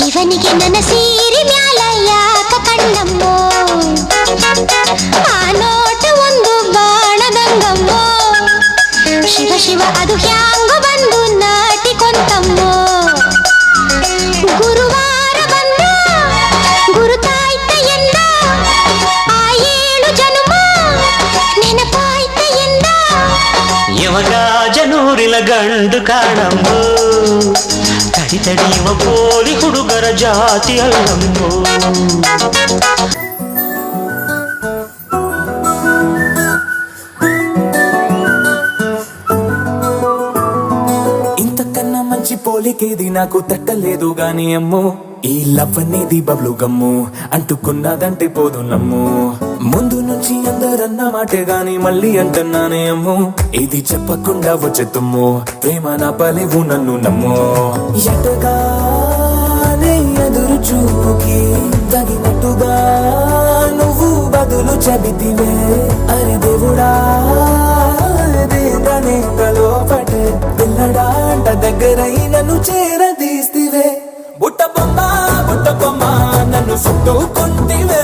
ಇವನಿಗೆ ನನ್ನ ಸೀರೆ ಮ್ಯಾಲ ಯಾಕ ಕಣ್ಣಮ್ಮೋ, ಆ ನೋಟ ಒಂದು ಬಾಣದಂಗಮ್ಮೋ, ಶಿವ ಶಿವ ಅದು ಹ್ಯಾಂಗ ಬಂದು ನಾಟಿಕೊಂತಮ್ಮೋ. ಗುರುವಾರ ಬಂದ ಗುರುತಾಯ್ತ ಎಂದ, ಆ 7 ಜನುಮ ನೆನಪಾಯ್ತ ಎಂದ. ಯವಗಾಜನೂರಿನ ಗಂಡು ಕಾಣಮ್ಮೋ, ತಡಿ ತಡಿಯುವ ಪೋಲಿ ಹುಡುಗರ ಜಾತಿ ಅಲ್ಲಮ್ಮೋ. ఇంతకన్నా మంచి పోలికేది నాకు తట్టలేదు గాని అమ్మో, ఈ లవ్ అనేది బబ్లు గమ్ము, అంటుకున్నదంటే పోదు నమ్ము. ముందు నుంచి అందరన్న మాటే గాని మళ్ళీ అంటున్నానే అమ్ము, ఇది చెప్పకుండా వచ్చే తుమ్ము, ప్రేమ నా పలేవు నన్ను నమ్ము. ఎటగానే ఎదురు చూపుకి తగినట్టుగా నువ్వు బదులు చెబితివే, అరి దేవుడా దేదనే లోపటే పిల్లడా అంట దగ్గరై నన్ను చేరదీస్తివే. బుట్ట బొమ్మ నన్ను చుట్టుకుంటివే.